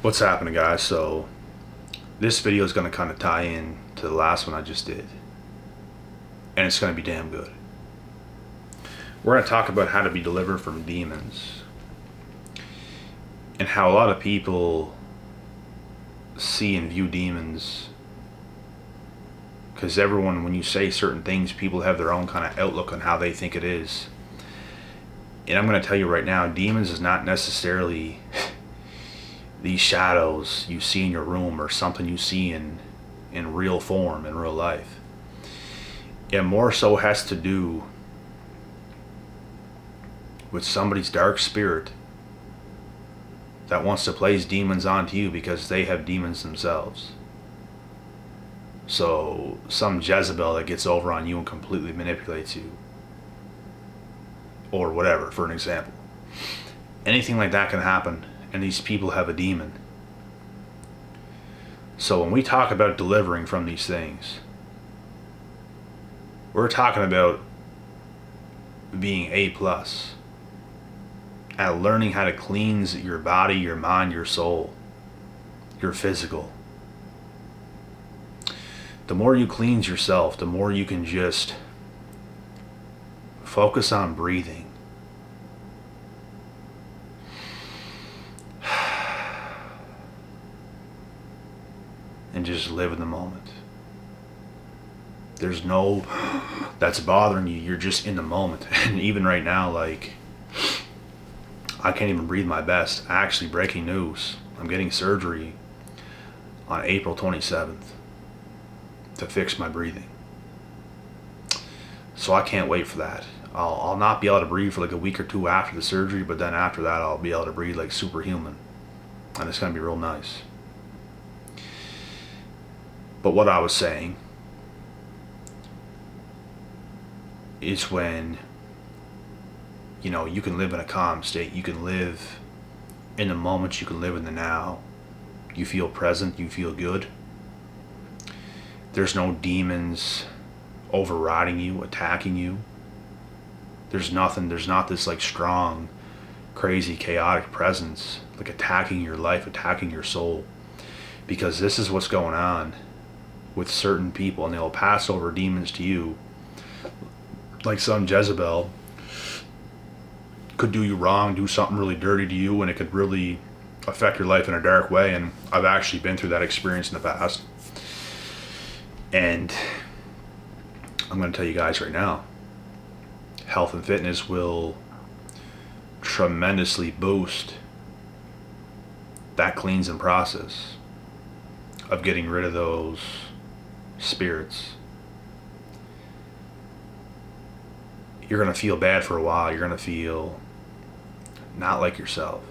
What's happening, guys? So this video is going to kind of tie in to the last one I just did, and it's going to be damn good. We're going to talk about how to be delivered from demons and how a lot of people see and view demons, because everyone, when you say certain things, people have their own kind of outlook on how they think it is. And I'm going to tell you right now, demons is not necessarily these shadows you see in your room or something you see in real form, in real life. It more so has to do with somebody's dark spirit that wants to place demons onto you because they have demons themselves. So some Jezebel that gets over on you and completely manipulates you, or whatever, for an example. Anything like that can happen, and these people have a demon. So when we talk about delivering from these things, we're talking about being A+, at learning how to cleanse your body, your mind, your soul, your physical. The more you cleanse yourself, the more you can just focus on breathing. And just live in the moment. There's no that's bothering you. You're just in the moment. And even right now, like, I can't even breathe my best. Actually, breaking news, I'm getting surgery on April 27th to fix my breathing. So I can't wait for that. I'll not be able to breathe for like a week or two after the surgery, but then after that I'll be able to breathe like superhuman. And it's going to be real nice. But what I was saying is when, you know, you can live in a calm state, you can live in the moment, you can live in the now, you feel present, you feel good. There's no demons overriding you, attacking you. There's nothing, there's not this like strong, crazy, chaotic presence like attacking your life, attacking your soul. Because this is what's going on with certain people, and they'll pass over demons to you. Like some Jezebel could do you wrong, do something really dirty to you, and it could really affect your life in a dark way. And I've actually been through that experience in the past. And I'm going to tell you guys right now, health and fitness will tremendously boost that cleansing process of getting rid of those spirits. You're going to feel bad for a while. You're going to feel not like yourself.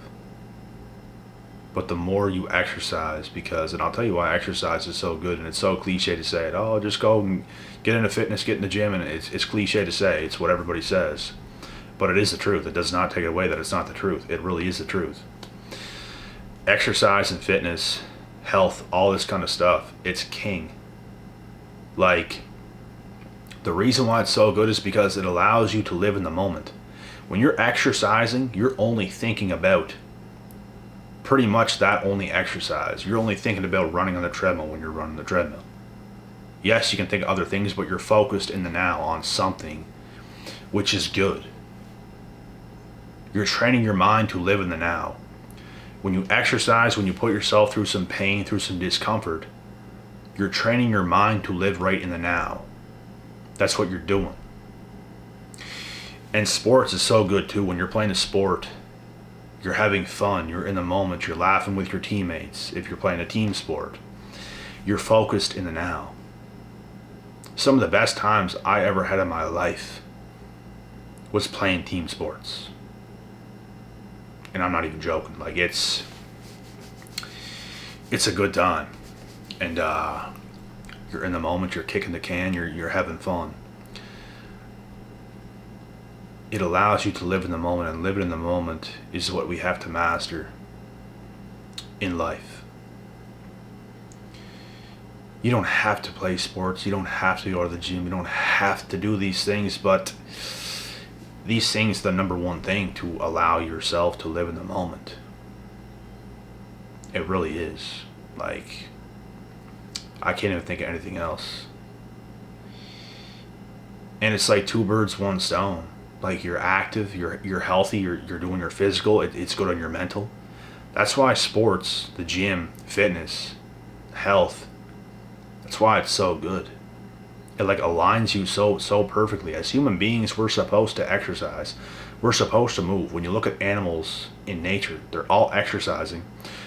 But the more you exercise, and I'll tell you why exercise is so good, and it's so cliche to say it. Oh, just go and get into fitness, get in the gym, and it's cliche to say. It's what everybody says. But it is the truth. It does not take away that it's not the truth. It really is the truth. Exercise and fitness, health, all this kind of stuff, it's king. Like, the reason why it's so good is because it allows you to live in the moment. When you're exercising, you're only thinking about pretty much that only exercise. You're only thinking about running on the treadmill when you're running the treadmill. Yes, you can think of other things, but you're focused in the now on something, which is good. You're training your mind to live in the now. When you exercise, when you put yourself through some pain, through some discomfort, you're training your mind to live right in the now. That's what you're doing. And sports is so good too. When you're playing a sport, you're having fun, you're in the moment, you're laughing with your teammates. If you're playing a team sport, you're focused in the now. Some of the best times I ever had in my life was playing team sports. And I'm not even joking. Like, it's a good time. And you're in the moment, you're kicking the can, you're having fun. It allows you to live in the moment, and living in the moment is what we have to master in life. You don't have to play sports, you don't have to go to the gym, you don't have to do these things, but these things are the number one thing to allow yourself to live in the moment. It really is. Like, I can't even think of anything else. And it's like two birds, one stone. Like, you're active, you're healthy, you're doing your physical, it's good on your mental. That's why sports, the gym, fitness, health, that's why it's so good. It like aligns you so perfectly. As human beings, we're supposed to exercise. We're supposed to move. When you look at animals in nature, they're all exercising.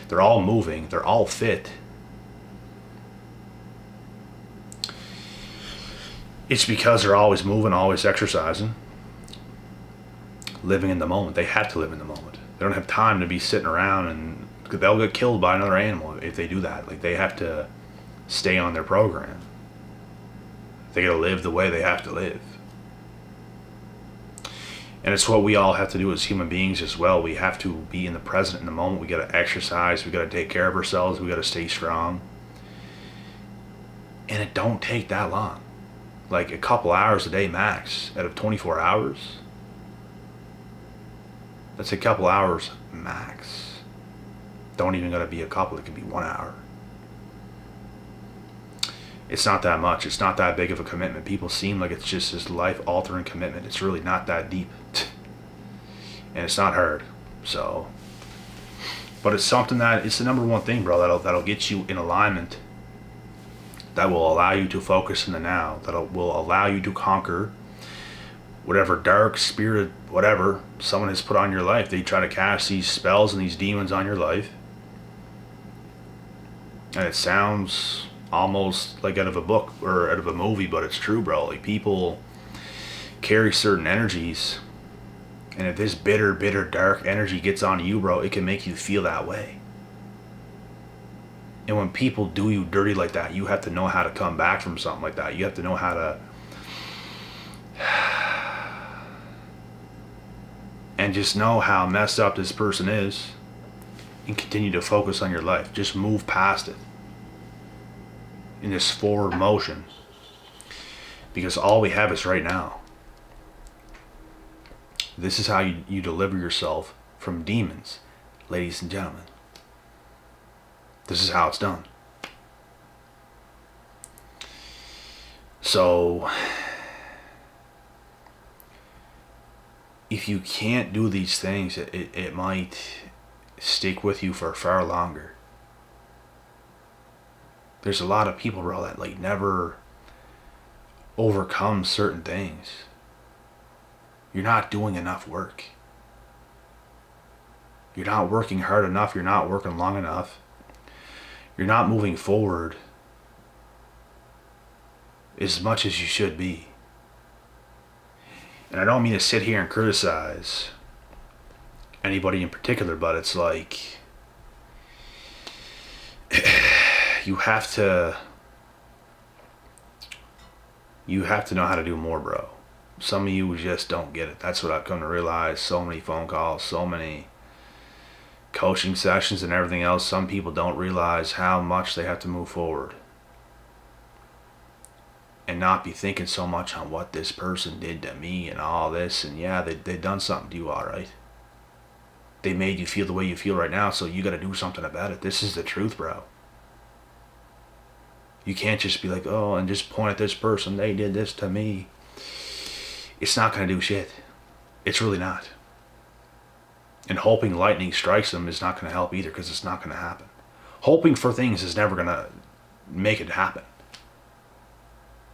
They're all moving. They're all fit. It's because they're always moving, always exercising, living in the moment. They have to live in the moment. They don't have time to be sitting around, and they'll get killed by another animal if they do that. Like, they have to stay on their program. They gotta live the way they have to live. And it's what we all have to do as human beings as well. We have to be in the present, in the moment. We gotta exercise. We gotta take care of ourselves. We gotta stay strong. And it don't take that long. Like a couple hours a day max out of 24 hours. That's a couple hours max. Don't even gotta be a couple. It could be 1 hour. It's not that much. It's not that big of a commitment. People seem like it's just this life-altering commitment. It's really not that deep. And it's not hard. So, but it's something that, it's the number one thing, bro, that'll get you in alignment. That will allow you to focus in the now. That will allow you to conquer whatever dark spirit, whatever someone has put on your life. They try to cast these spells and these demons on your life. And it sounds almost like out of a book or out of a movie, but it's true, bro. Like, people carry certain energies, and if this bitter, dark energy gets on you, bro, it can make you feel that way. And when people do you dirty like that, you have to know how to come back from something like that. You have to know how to and just know how messed up this person is and continue to focus on your life. Just move past it in this forward motion, because all we have is right now. This is how you deliver yourself from demons, ladies and gentlemen. This is how it's done. So, if you can't do these things, it might stick with you for far longer. There's a lot of people, bro, that like never overcome certain things. You're not doing enough work. You're not working hard enough. You're not working long enough. You're not moving forward as much as you should be. And I don't mean to sit here and criticize anybody in particular, but it's like, you have to know how to do more, bro. Some of you just don't get it. That's what I've come to realize. So many phone calls, so many coaching sessions and everything else. Some people don't realize how much they have to move forward and not be thinking so much on what this person did to me and all this. And yeah, they done something to you, all right. They made you feel the way you feel right now, so you got to do something about it. This is the truth, bro. You can't just be like, oh, and just point at this person. They did this to me. It's not going to do shit. It's really not. And hoping lightning strikes them is not going to help either, because it's not going to happen. Hoping for things is never going to make it happen.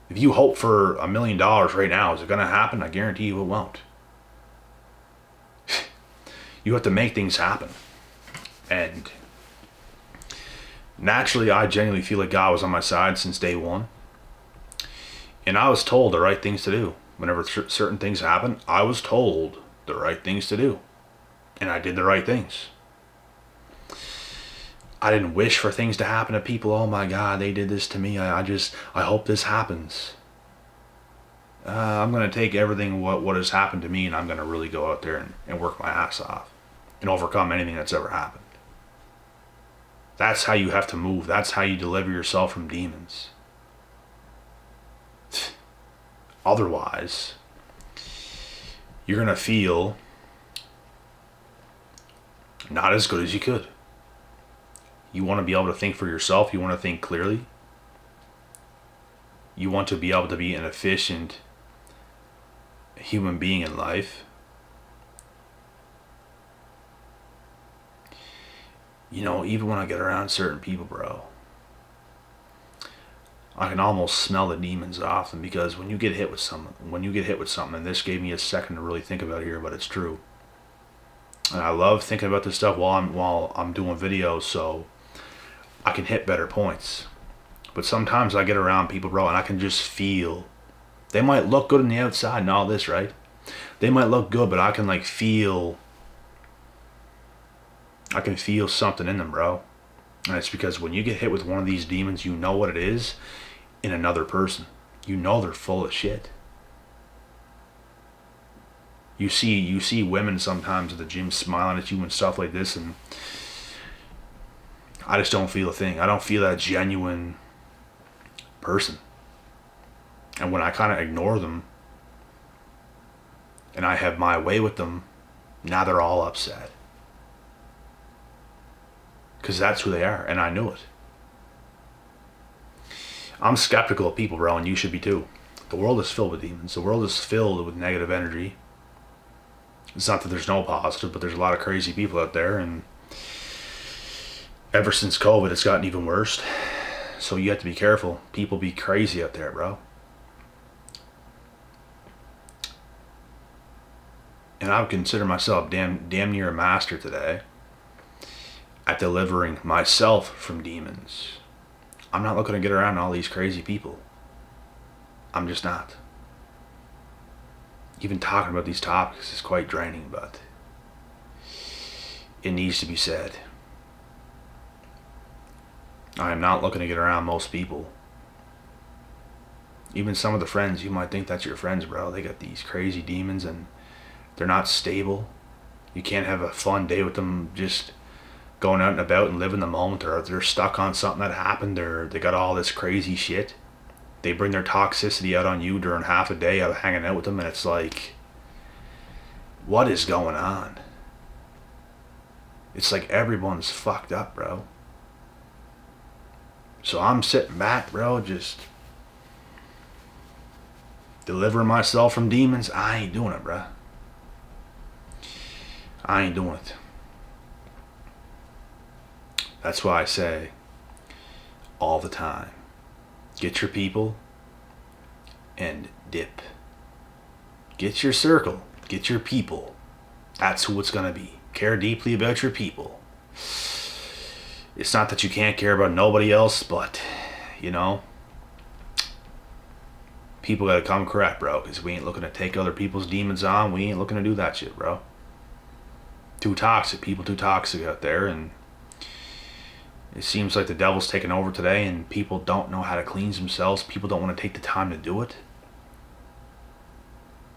If you hope for $1 million right now, is it going to happen? I guarantee you it won't. You have to make things happen. And naturally, I genuinely feel like God was on my side since day one. And I was told the right things to do. Whenever certain things happen, I was told the right things to do. And I did the right things. I didn't wish for things to happen to people. Oh my God, they did this to me. I hope this happens. I'm going to take everything what has happened to me, and I'm going to really go out there and work my ass off and overcome anything that's ever happened. That's how you have to move. That's how you deliver yourself from demons. Otherwise, you're going to feel not as good as you could. You want to be able to think for yourself. You want to think clearly. You want to be able to be an efficient human being in life. You know, even when I get around certain people, bro, I can almost smell the demons off them, because when you get hit with something, and this gave me a second to really think about it here, but it's true. And I love thinking about this stuff while I'm doing videos, so I can hit better points. But sometimes I get around people, bro, and I can just feel. They might look good on the outside and all this, right? They might look good, but I can feel something in them, bro. And it's because when you get hit with one of these demons, you know what it is in another person. You know they're full of shit. You see women sometimes at the gym smiling at you and stuff like this, and I just don't feel a thing. I don't feel that genuine person. And when I kind of ignore them and I have my way with them, now they're all upset. Because that's who they are, and I knew it. I'm skeptical of people, bro, and you should be too. The world is filled with demons. The world is filled with negative energy. It's not that there's no positive, but there's a lot of crazy people out there, and ever since COVID, it's gotten even worse. So you have to be careful. People be crazy out there, bro. And I would consider myself damn near a master today at delivering myself from demons. I'm not looking to get around all these crazy people. I'm just not. Even talking about these topics is quite draining, but it needs to be said. I am not looking to get around most people. Even some of the friends, you might think that's your friends, bro. They got these crazy demons and they're not stable. You can't have a fun day with them just going out and about and living the moment, or they're stuck on something that happened, or they got all this crazy shit. They bring their toxicity out on you during half a day of hanging out with them, and it's like, what is going on? It's like everyone's fucked up, bro. So I'm sitting back, bro, just delivering myself from demons. I ain't doing it, bro. I ain't doing it. That's why I say all the time, get your people and dip. Get your circle, get your people. That's who it's going to be. Care deeply about your people. It's not that you can't care about nobody else, but, you know, people got to come correct, bro, because we ain't looking to take other people's demons on. We ain't looking to do that shit, bro. Too toxic. People too toxic out there, and it seems like the devil's taking over today, and people don't know how to cleanse themselves. People don't want to take the time to do it.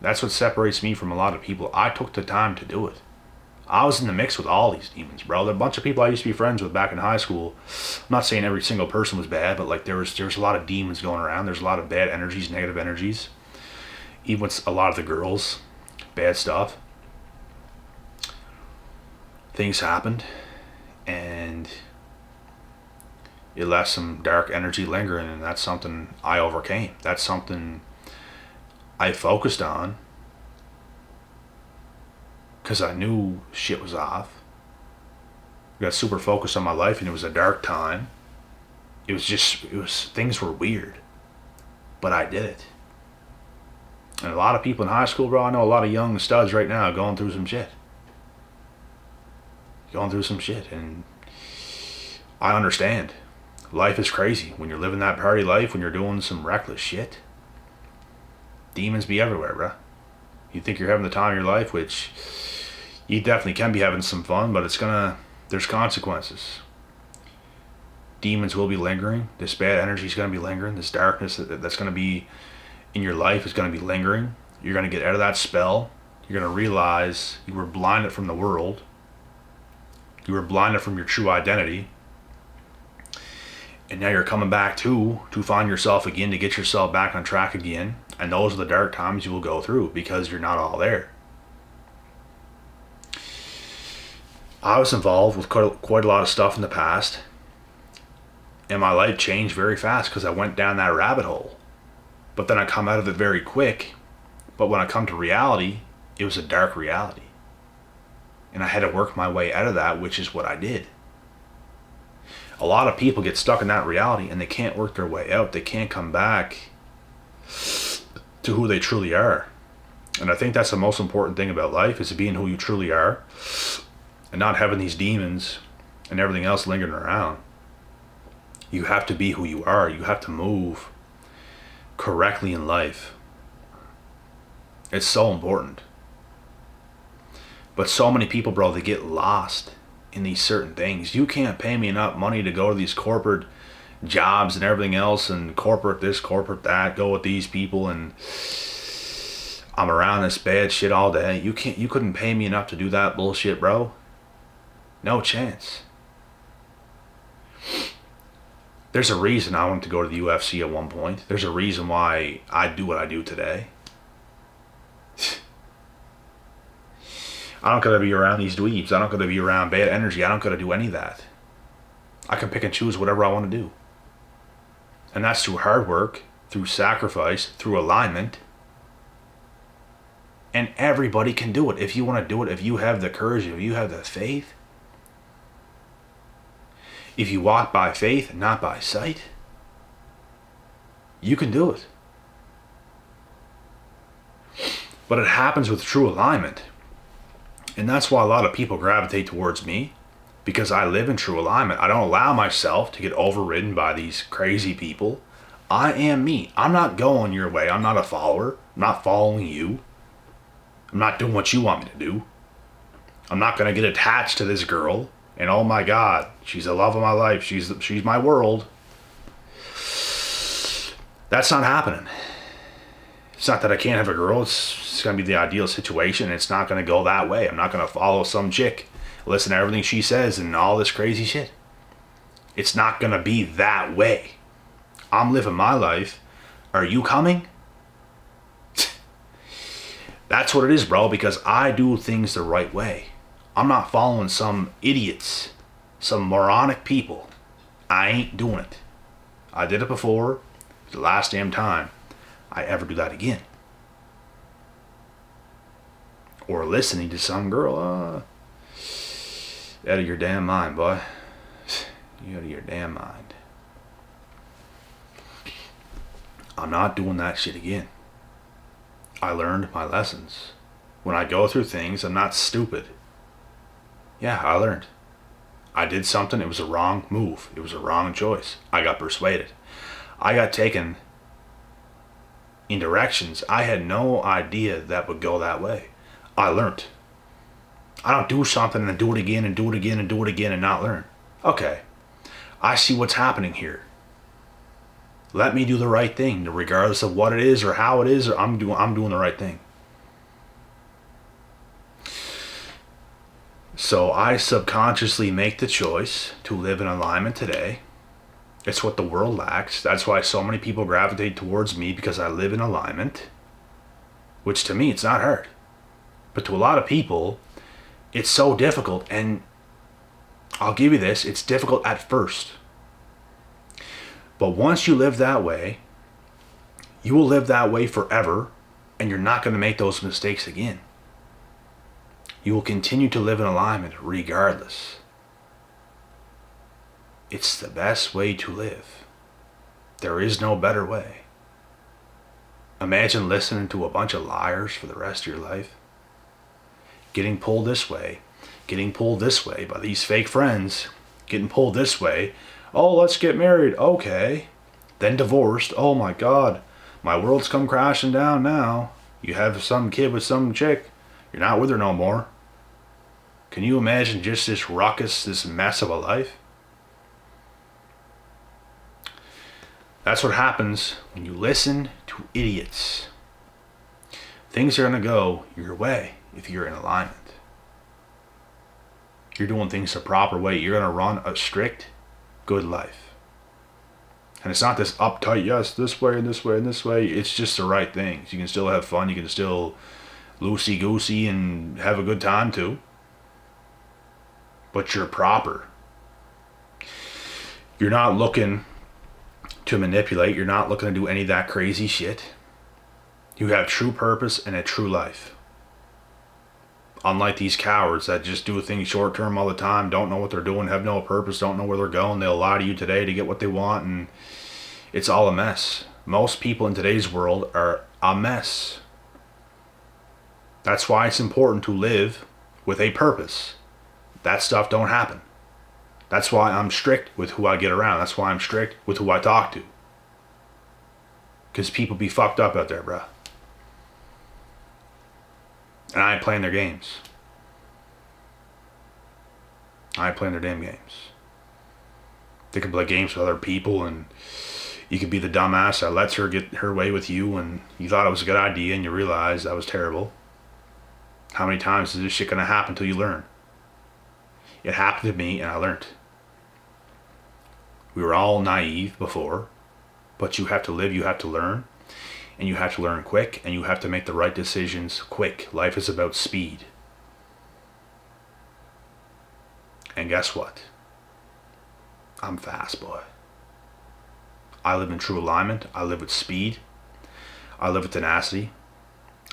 That's what separates me from a lot of people. I took the time to do it. I was in the mix with all these demons, bro. There are a bunch of people I used to be friends with back in high school. I'm not saying every single person was bad, but there was a lot of demons going around. There's a lot of bad energies, negative energies. Even with a lot of the girls, bad stuff. Things happened, and it left some dark energy lingering, and that's something I overcame. That's something I focused on, because I knew shit was off. I got super focused on my life, and it was a dark time. Things were weird, but I did it. And a lot of people in high school, bro, I know a lot of young studs right now going through some shit. And I understand. Life is crazy. When you're living that party life, when you're doing some reckless shit, demons be everywhere, bro. You think you're having the time of your life, which you definitely can be having some fun, but there's consequences. Demons will be lingering. This bad energy is going to be lingering. This darkness that's going to be in your life is going to be lingering. You're going to get out of that spell. You're going to realize you were blinded from the world. You were blinded from your true identity. And now you're coming back to find yourself again, to get yourself back on track again. And those are the dark times you will go through, because you're not all there. I was involved with quite a lot of stuff in the past. And my life changed very fast because I went down that rabbit hole. But then I come out of it very quick. But when I come to reality, it was a dark reality. And I had to work my way out of that, which is what I did. A lot of people get stuck in that reality and they can't work their way out. They can't come back to who they truly are. And I think that's the most important thing about life, is being who you truly are and not having these demons and everything else lingering around. You have to be who you are. You have to move correctly in life. It's so important. But so many people, bro, they get lost in these certain things. You can't pay me enough money to go to these corporate jobs and everything else, and corporate this, corporate that, go with these people, and I'm around this bad shit all day. You couldn't pay me enough to do that bullshit, bro. No chance. There's a reason I wanted to go to the UFC at one point. There's a reason why I do what I do today. I don't gotta be around these dweebs. I don't gotta be around bad energy. I don't gotta do any of that. I can pick and choose whatever I want to do. And that's through hard work, through sacrifice, through alignment. And everybody can do it if you want to do it, if you have the courage, if you have the faith. If you walk by faith, not by sight, you can do it. But it happens with true alignment. And that's why a lot of people gravitate towards me, because I live in true alignment. I don't allow myself to get overridden by these crazy people. I am me. I'm not going your way. I'm not a follower. I'm not following you. I'm not doing what you want me to do. I'm not going to get attached to this girl and oh my God, she's the love of my life. She's my world. That's not happening. It's not that I can't have a girl. It's going to be the ideal situation. It's not going to go that way. I'm not going to follow some chick, listen to everything she says and all this crazy shit. It's not going to be that way. I'm living my life. Are you coming? That's what it is, bro, because I do things the right way. I'm not following some idiots, some moronic people. I ain't doing it. I did it before. It's the last damn time I ever do that again. Or listening to some girl, out of your damn mind, boy. You out of your damn mind. I'm not doing that shit again. I learned my lessons. When I go through things, I'm not stupid. Yeah, I learned. I did something, it was a wrong move. It was a wrong choice. I got persuaded. I got taken in directions I had no idea that would go that way. I learned. I don't do something and then do it again and do it again and do it again and not learn. Okay, I see what's happening here. Let me do the right thing, regardless of what it is or how it is. Or I'm doing the right thing. So I subconsciously make the choice to live in alignment today. It's what the world lacks. That's why so many people gravitate towards me, because I live in alignment. Which to me, it's not hard. But to a lot of people, it's so difficult. And I'll give you this, it's difficult at first. But once you live that way, you will live that way forever, and you're not going to make those mistakes again. You will continue to live in alignment regardless. It's the best way to live. There is no better way. Imagine listening to a bunch of liars for the rest of your life. Getting pulled this way by these fake friends. Getting pulled this way. Oh, let's get married. Okay. Then divorced. Oh my God. My world's come crashing down now. You have some kid with some chick. You're not with her no more. Can you imagine just this ruckus, this mess of a life? That's what happens when you listen to idiots. Things are going to go your way if you're in alignment. You're doing things the proper way. You're going to run a strict, good life. And it's not this uptight, yes, this way and this way and this way. It's just the right things. You can still have fun. You can still loosey-goosey and have a good time too. But you're proper. You're not looking to manipulate. You're not looking to do any of that crazy shit. You have true purpose and a true life. Unlike these cowards that just do things short term all the time, don't know what they're doing, have no purpose, don't know where they're going. They'll lie to you today to get what they want, and it's all a mess. Most people in today's world are a mess. That's why it's important to live with a purpose. That stuff don't happen. That's why I'm strict with who I get around. That's why I'm strict with who I talk to. Because people be fucked up out there, bruh. And I ain't playing their games. I ain't playing their damn games. They can play games with other people, and you could be the dumbass that lets her get her way with you, and you thought it was a good idea and you realized that was terrible. How many times is this shit gonna happen until you learn? It happened to me and I learned. We were all naive before, but you have to live, you have to learn, and you have to learn quick, and you have to make the right decisions quick. Life is about speed. And guess what? I'm fast, boy. I live in true alignment. I live with speed. I live with tenacity.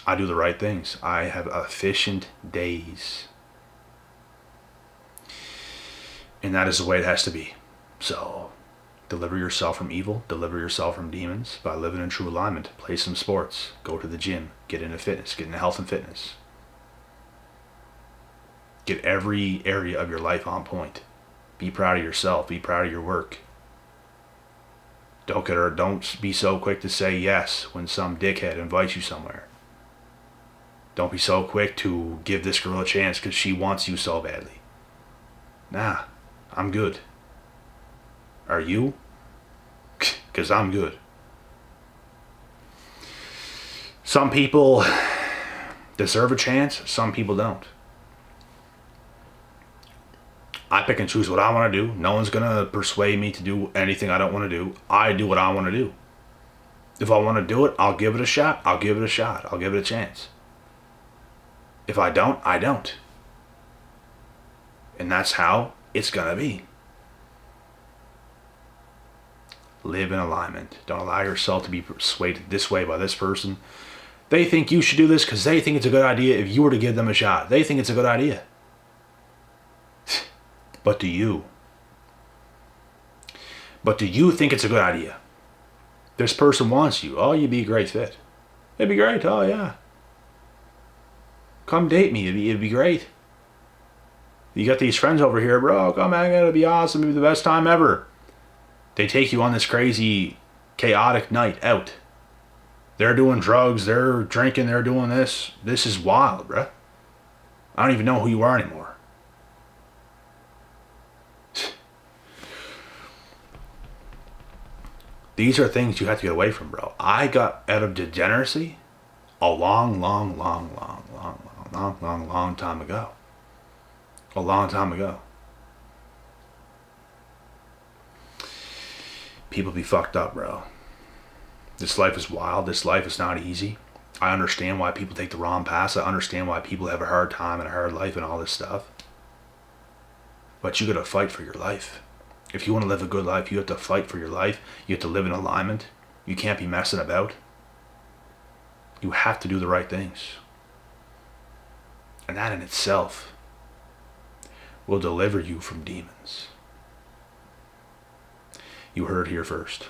I do the right things. I have efficient days. And that is the way it has to be. So, deliver yourself from evil. Deliver yourself from demons by living in true alignment. Play some sports. Go to the gym. Get into fitness. Get into health and fitness. Get every area of your life on point. Be proud of yourself. Be proud of your work. Don't be so quick to say yes when some dickhead invites you somewhere. Don't be so quick to give this girl a chance because she wants you so badly. Nah, I'm good. Are you? Because I'm good. Some people deserve a chance, some people don't. I pick and choose what I want to do. No one's going to persuade me to do anything I don't want to do. I do what I want to do. If I want to do it, I'll give it a shot. I'll give it a shot. I'll give it a chance. If I don't, I don't. And that's how it's going to be. Live in alignment. Don't allow yourself to be persuaded this way by this person. They think you should do this because they think it's a good idea if you were to give them a shot. They think it's a good idea. But do you? But do you think it's a good idea? This person wants you. Oh, you'd be a great fit. It'd be great. Oh, yeah. Come date me. It'd be great. You got these friends over here, bro. Come hang out. It'd be awesome. It'd be the best time ever. They take you on this crazy, chaotic night out. They're doing drugs. They're drinking. They're doing this. This is wild, bro. I don't even know who you are anymore. These are things you have to get away from, bro. I got out of degeneracy a long time ago. A long time ago. People be fucked up, bro. This life is wild. This life is not easy. I understand why people take the wrong path. I understand why people have a hard time and a hard life and all this stuff. But you gotta fight for your life. If you want to live a good life, you have to fight for your life. You have to live in alignment. You can't be messing about. You have to do the right things. And that in itself will deliver you from demons. You heard here first.